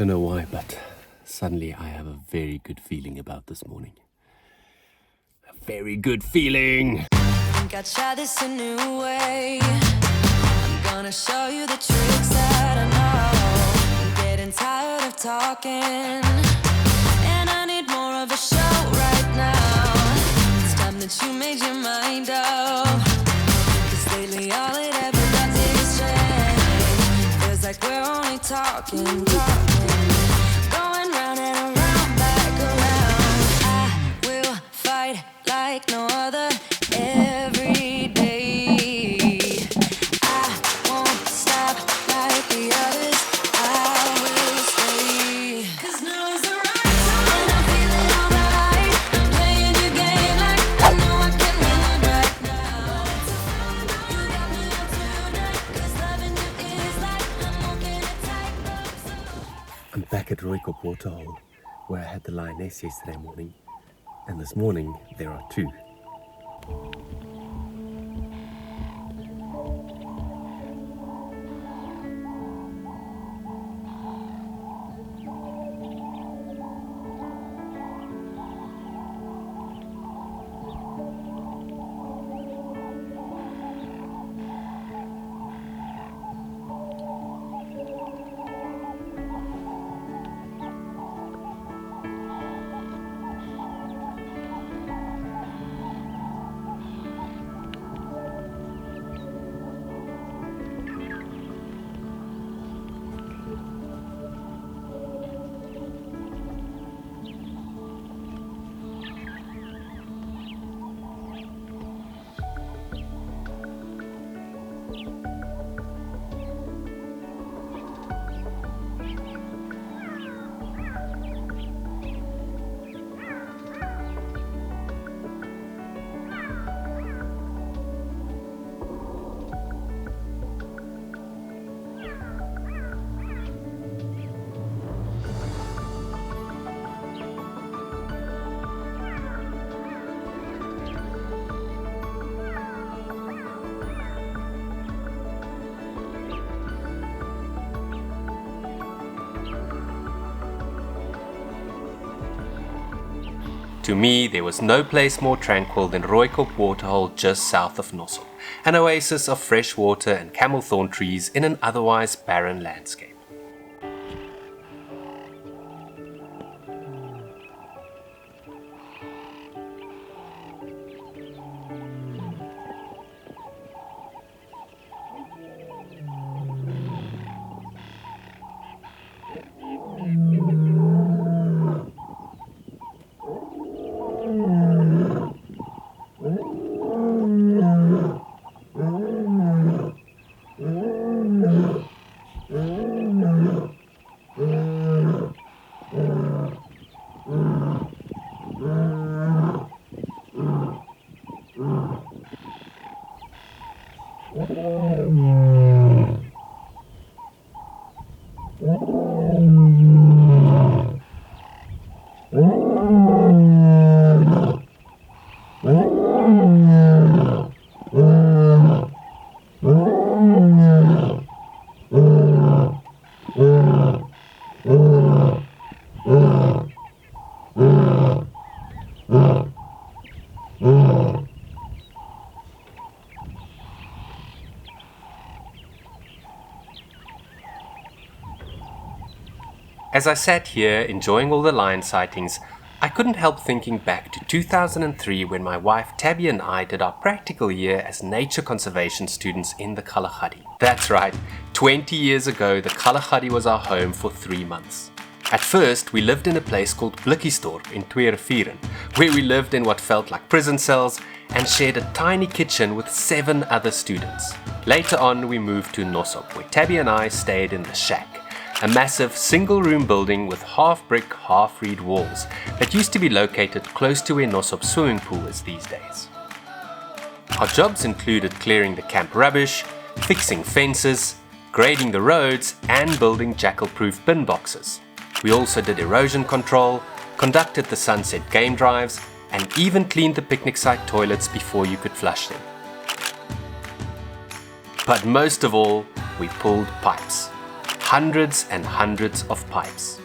don't know why, but suddenly I have a very good feeling about this morning. A very good feeling! I think I'll try this a new way. I'm gonna show you the tricks that I know. I'm getting tired of talking, and I need more of a show right now. It's time that you made your mind up, 'cause lately all it ever does is change. Feels like we're only talking, going round and around, back around. I will fight like no other every day. I won't stop like the others. I will stay. 'Cause now is the right time, and I feel it all right. I'm playing your game like I know I can win right now. You got me up tonight, 'cause loving you is like I'm walking a tightrope. I'm back at Rooikop Waterhole, where I had the lioness yesterday morning. And this morning, there are two. To me, there was no place more tranquil than Rooikop Waterhole just south of Nossob, an oasis of fresh water and camel thorn trees in an otherwise barren landscape. As I sat here enjoying all the lion sightings, I couldn't help thinking back to 2003 when my wife Tabby and I did our practical year as nature conservation students in the Kgalagadi. That's right, 20 years ago the Kgalagadi was our home for 3 months. At first we lived in a place called Blikkiesdorp in Twee Rivieren, where we lived in what felt like prison cells and shared a tiny kitchen with 7 other students. Later on we moved to Nossob, where Tabby and I stayed in the shack. A massive single-room building with half-brick, half-reed walls that used to be located close to where Nossob's swimming pool is these days. Our jobs included clearing the camp rubbish, fixing fences, grading the roads, and building jackal-proof bin boxes. We also did erosion control, conducted the sunset game drives, and even cleaned the picnic site toilets before you could flush them. But most of all, we pulled pipes. hundreds and hundreds of pipes.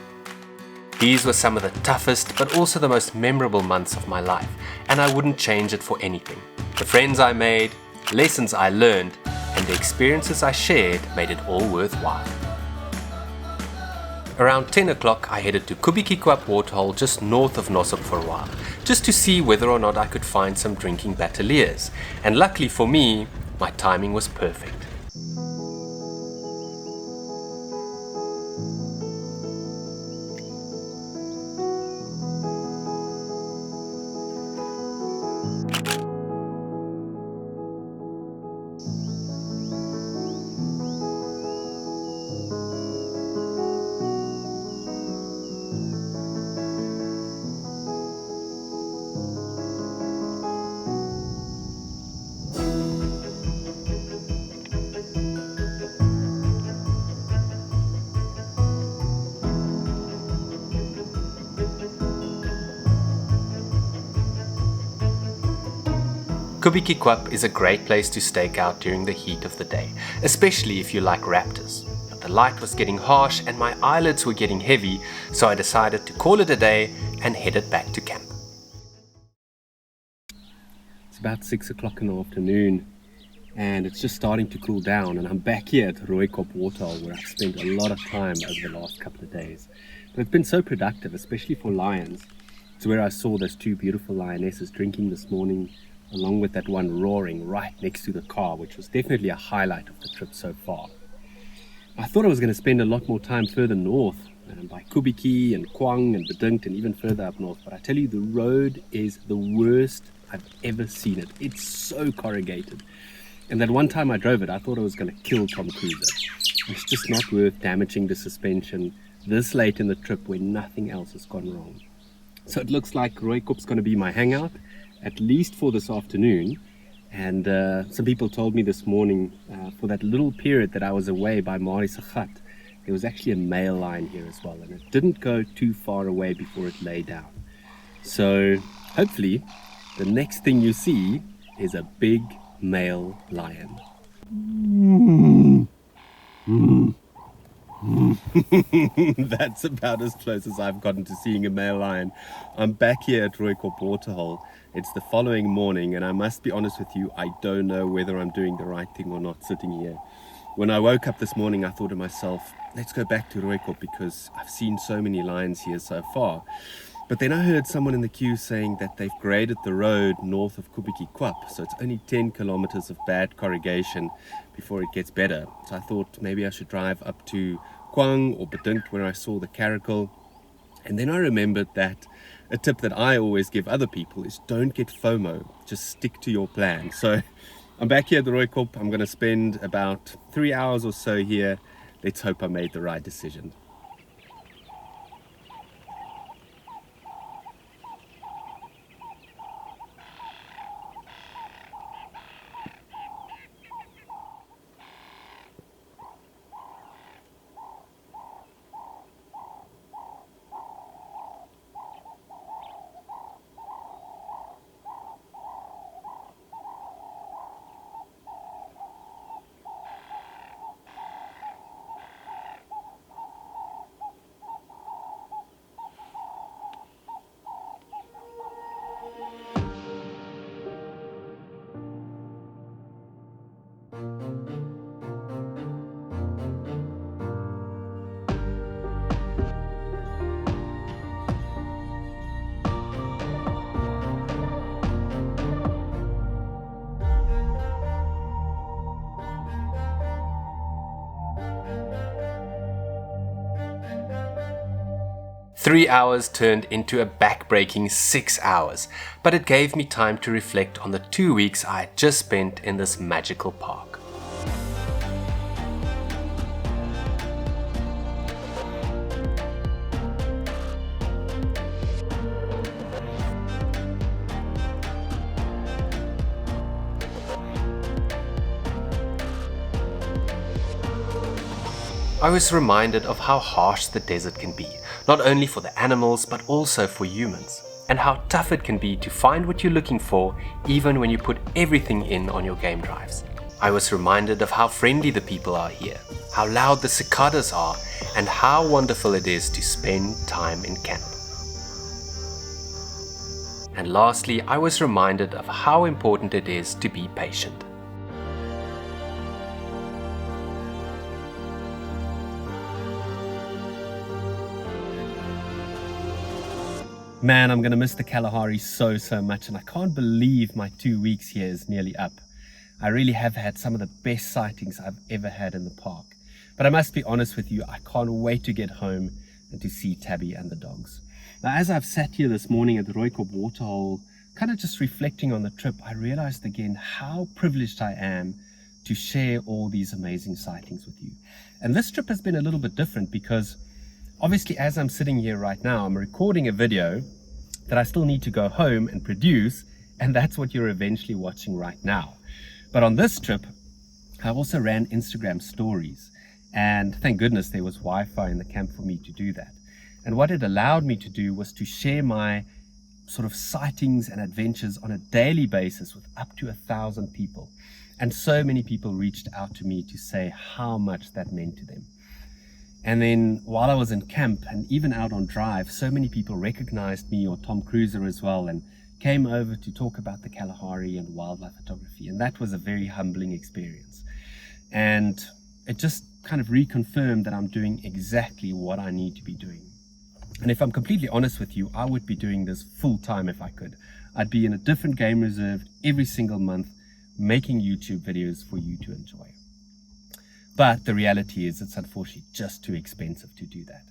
These were some of the toughest but also the most memorable months of my life, and I wouldn't change it for anything. The friends I made, lessons I learned, and the experiences I shared made it all worthwhile. Around 10 o'clock I headed to Rooikop Waterhole just north of Nossob for a while, just to see whether or not I could find some drinking battaliers, and luckily for me, my timing was perfect. Rooikop is a great place to stake out during the heat of the day, especially if you like raptors. But the light was getting harsh and my eyelids were getting heavy, so I decided to call it a day and headed back to camp. It's about 6 o'clock in the afternoon and it's just starting to cool down, and I'm back here at Rooikop Waterhole where I've spent a lot of time over the last couple of days. But it's been so productive, especially for lions. It's where I saw those two beautiful lionesses drinking this morning, along with that one roaring right next to the car, which was definitely a highlight of the trip so far. I thought I was going to spend a lot more time further north, by Kubiki and Kwang and Bedingt and even further up north, but I tell you, the road is the worst I've ever seen it. It's so corrugated. And that one time I drove it, I thought I was going to kill Tom Cruiser. It's just not worth damaging the suspension this late in the trip when nothing else has gone wrong. So it looks like Rooikop's going to be my hangout, at least for this afternoon. And some people told me this morning, for that little period that I was away by Mari's hut, there was actually a male lion here as well, and it didn't go too far away before it lay down. So hopefully the next thing you see is a big male lion. That's about as close as I've gotten to seeing a male lion. I'm back here at Rooikop Waterhole. It's the following morning, and I must be honest with you, I don't know whether I'm doing the right thing or not sitting here. When I woke up this morning, I thought to myself, let's go back to Rooikop because I've seen so many lions here so far. But then I heard someone in the queue saying that they've graded the road north of Rooikop, so it's only 10 kilometers of bad corrugation before it gets better. So I thought maybe I should drive up to Kwang or Bedingt where I saw the caracal. And then I remembered that a tip that I always give other people is don't get FOMO, just stick to your plan. So I'm back here at the Rooikop. I'm going to spend about 3 hours or so here. Let's hope I made the right decision. Three hours turned into a back-breaking 6 hours, but it gave me time to reflect on the 2 weeks I had just spent in this magical park. I was reminded of how harsh the desert can be, not only for the animals but also for humans, and how tough it can be to find what you're looking for even when you put everything in on your game drives. I was reminded of how friendly the people are here, how loud the cicadas are, and how wonderful it is to spend time in camp. And lastly, I was reminded of how important it is to be patient. Man, I'm going to miss the Kalahari so much, and I can't believe my 2 weeks here is nearly up. I really have had some of the best sightings I've ever had in the park. But I must be honest with you, I can't wait to get home and to see Tabby and the dogs. Now, as I've sat here this morning at the Rooikop Waterhole, kind of just reflecting on the trip, I realized again how privileged I am to share all these amazing sightings with you. And this trip has been a little bit different because obviously, as I'm sitting here right now, I'm recording a video that I still need to go home and produce, and that's what you're eventually watching right now. But on this trip, I also ran Instagram stories, and thank goodness there was Wi-Fi in the camp for me to do that. And what it allowed me to do was to share my sort of sightings and adventures on a daily basis with up to 1,000 people. And so many people reached out to me to say how much that meant to them. And then while I was in camp and even out on drive, so many people recognized me, or Tom Cruiser as well, and came over to talk about the Kalahari and wildlife photography. And that was a very humbling experience. And it just kind of reconfirmed that I'm doing exactly what I need to be doing. And if I'm completely honest with you, I would be doing this full time if I could. I'd be in a different game reserve every single month, making YouTube videos for you to enjoy. But the reality is it's unfortunately just too expensive to do that.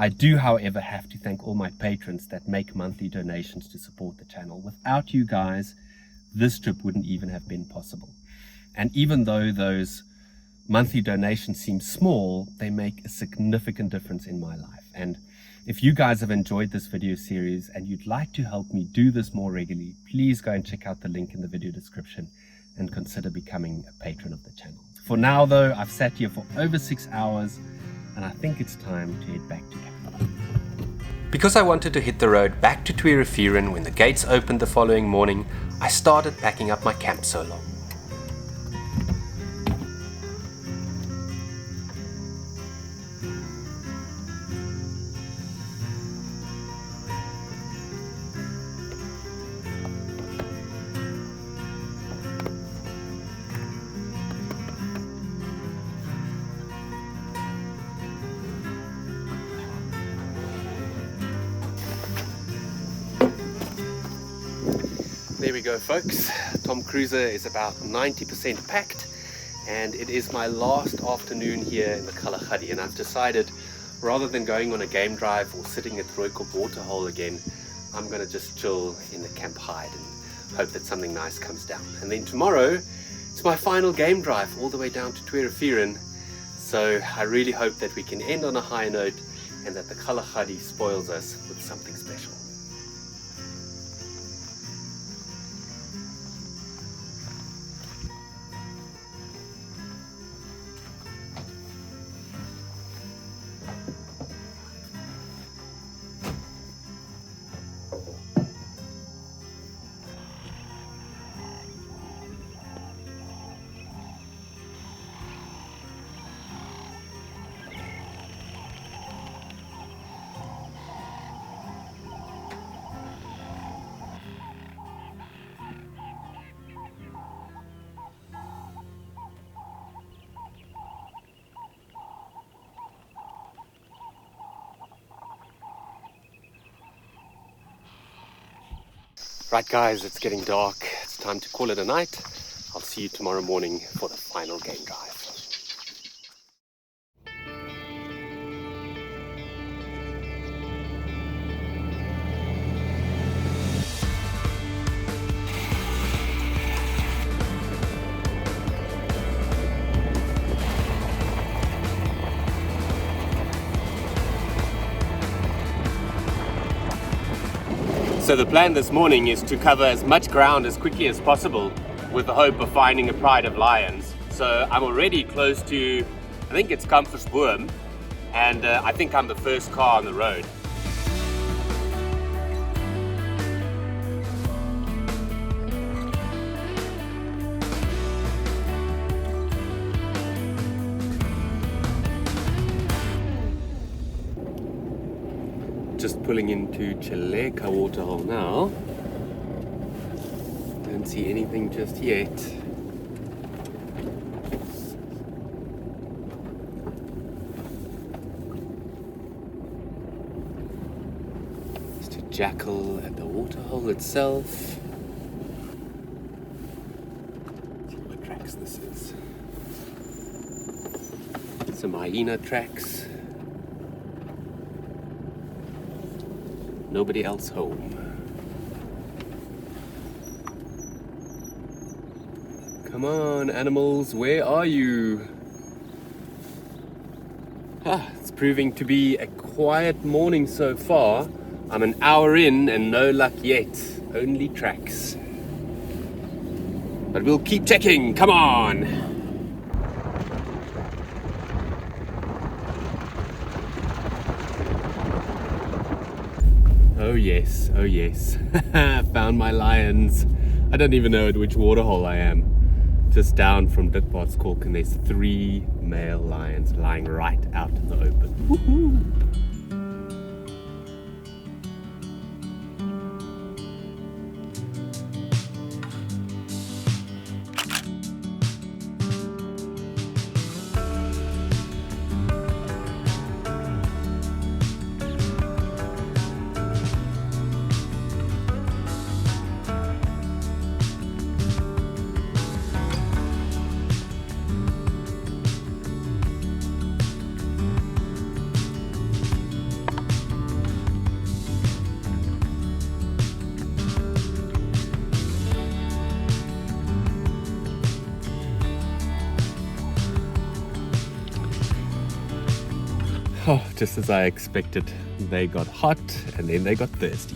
I do, however, have to thank all my patrons that make monthly donations to support the channel. Without you guys, this trip wouldn't even have been possible. And even though those monthly donations seem small, they make a significant difference in my life. And if you guys have enjoyed this video series and you'd like to help me do this more regularly, please go and check out the link in the video description and consider becoming a patron of the channel. For now though, I've sat here for over 6 hours and I think it's time to head back to camp. Because I wanted to hit the road back to Twee Rivieren when the gates opened the following morning, I started packing up my camp solo. There we go, folks. Tom Cruiser is about 90% packed, and it is my last afternoon here in the Kgalagadi, and I've decided rather than going on a game drive or sitting at Rooikop Waterhole again, I'm going to just chill in the camp hide and hope that something nice comes down. And then tomorrow, it's my final game drive all the way down to Twee Rivieren, so I really hope that we can end on a high note and that the Kgalagadi spoils us with something special. Right guys, it's getting dark. It's time to call it a night. I'll see you tomorrow morning for the final game drive. So the plan this morning is to cover as much ground as quickly as possible with the hope of finding a pride of lions. So I'm already close to, I think it's Kameelsleep, and I think I'm the first car on the road. just pulling into Kgalagadi Waterhole now. Don't see anything just yet. Just a jackal at the waterhole itself. Let's see what tracks this is. Some hyena tracks. Nobody else home. Come on, animals, where are you? It's proving to be a quiet morning so far. I'm an hour in and no luck yet. Only tracks. But we'll keep checking. Come on! Oh yes, oh yes. Found my lions. I don't even know at which waterhole I am. Just down from Ditbart's Kalk, and there's 3 male lions lying right out in the open. Woohoo! Oh, just as I expected, they got hot and then they got thirsty.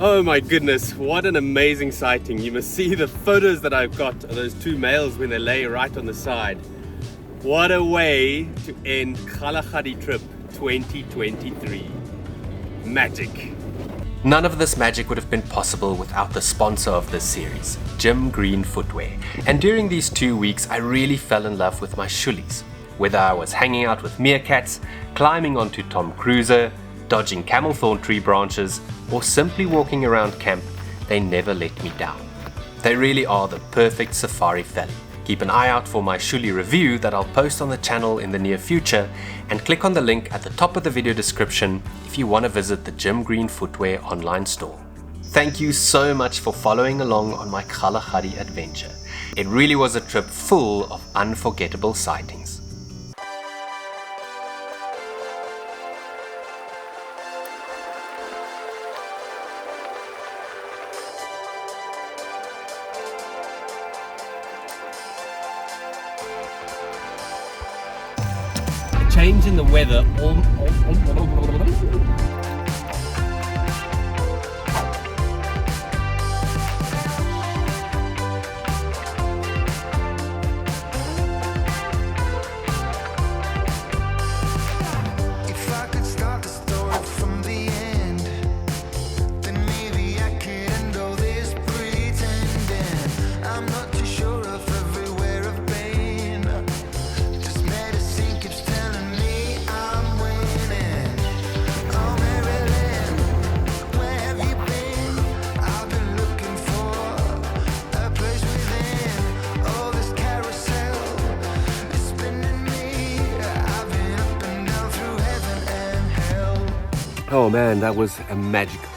Oh my goodness, what an amazing sighting. You must see the photos that I've got of those 2 males when they lay right on the side. What a way to end Kgalagadi Trip 2023. Magic. None of this magic would have been possible without the sponsor of this series, Gym Green Footwear. And during these 2 weeks, I really fell in love with my shoelies. Whether I was hanging out with meerkats, climbing onto Tom Cruiser, dodging camel thorn tree branches, or simply walking around camp, they never let me down. They really are the perfect safari felly. Keep an eye out for my shoelie review that I'll post on the channel in the near future, and click on the link at the top of the video description if you want to visit the Gym Green Footwear online store. Thank you so much for following along on my Kgalagadi adventure. It really was a trip full of unforgettable sightings. Change in the weather Oh man, that was a magical